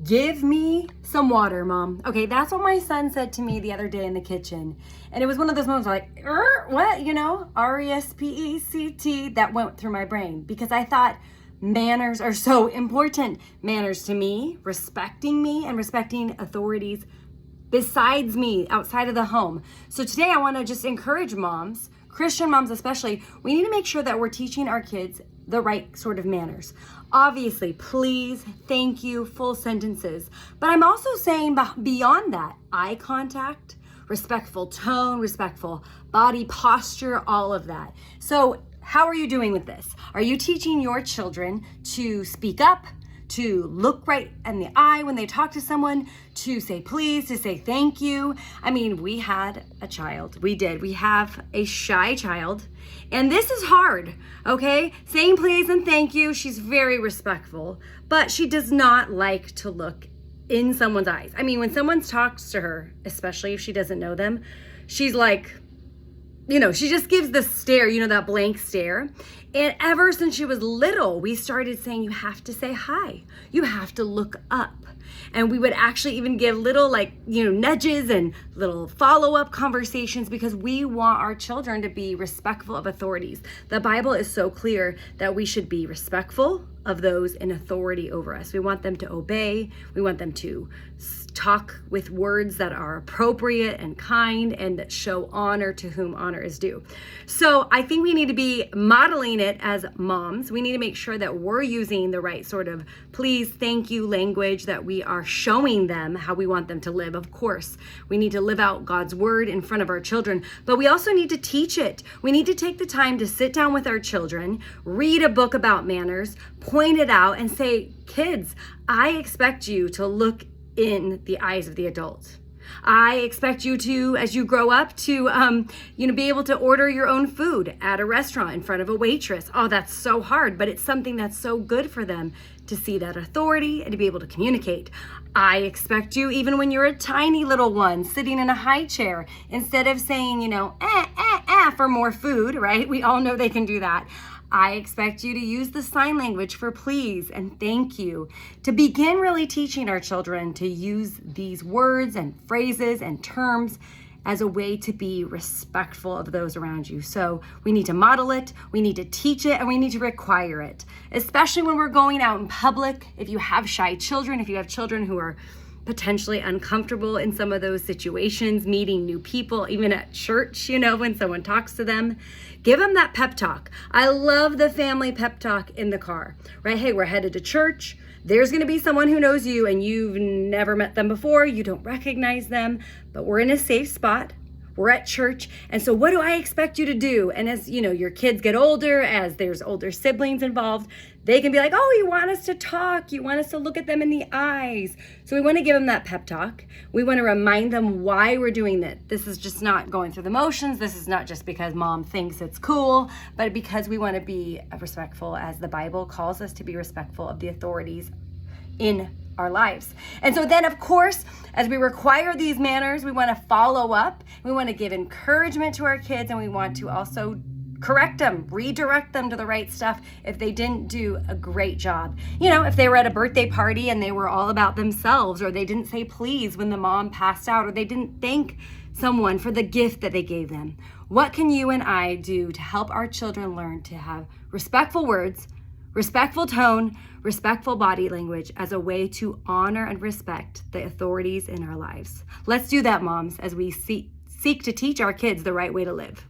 Give me some water, Mom. Okay, that's what my son said to me the other day in the kitchen. And it was one of those moments like, what? RESPECT, that went through my brain because I thought manners are so important. Manners to me, and respecting authorities besides me, outside of the home. So today I want to just encourage moms, Christian moms especially, we need to make sure that we're teaching our kids the right sort of manners. Obviously, please, thank you, full sentences. But I'm also saying beyond that, eye contact, respectful tone, respectful body posture, all of that. So how are you doing with this? Are you teaching your children to speak up, to look right in the eye when they talk to someone, to say please, to say thank you? I mean, we had a child. We did. We have a shy child. And this is hard, okay? Saying please and thank you. She's very respectful, but she does not like to look in someone's eyes. I mean, when someone talks to her, especially if she doesn't know them, she's like, she just gives the stare, that blank stare. And ever since she was little, we started saying, you have to say hi. You have to look up. And we would actually even give little nudges and little follow-up conversations because we want our children to be respectful of authorities. The Bible is so clear that we should be respectful of those in authority over us. We want them to obey. We want them to talk with words that are appropriate and kind and that show honor to whom honor is due. So I think we need to be modeling it as moms. We need to make sure that we're using the right sort of please, thank you language, that we are showing them how we want them to live. Of course, we need to live out God's word in front of our children, but we also need to teach it. We need to take the time to sit down with our children, read a book about manners, point it out and say, kids, I expect you to look in the eyes of the adult. I expect you to, as you grow up, to be able to order your own food at a restaurant in front of a waitress. Oh, that's so hard, but it's something that's so good for them to see that authority and to be able to communicate. I expect you, even when you're a tiny little one sitting in a high chair, instead of saying, for more food, right? We all know they can do that. I expect you to use the sign language for please and thank you, to begin really teaching our children to use these words and phrases and terms as a way to be respectful of those around you. So we need to model it, we need to teach it, and we need to require it, especially when we're going out in public. If you have shy children, if you have children who are potentially uncomfortable in some of those situations, meeting new people, even at church, when someone talks to them, give them that pep talk. I love the family pep talk in the car, right? Hey, we're headed to church. There's going to be someone who knows you and you've never met them before. You don't recognize them, but we're in a safe spot. We're at church. And so what do I expect you to do? And as your kids get older, as there's older siblings involved, they can be like, oh, you want us to talk. You want us to look at them in the eyes. So we want to give them that pep talk. We want to remind them why we're doing that. This is just not going through the motions. This is not just because mom thinks it's cool, but because we want to be respectful, as the Bible calls us to be respectful of the authorities in our lives. And so then, of course, as we require these manners, we want to follow up. We want to give encouragement to our kids, and we want to also correct them, redirect them to the right stuff if they didn't do a great job. If they were at a birthday party and they were all about themselves, or they didn't say please when the mom passed out, or they didn't thank someone for the gift that they gave them. What can you and I do to help our children learn to have respectful words, respectful tone, respectful body language as a way to honor and respect the authorities in our lives? Let's do that, moms, as we seek to teach our kids the right way to live.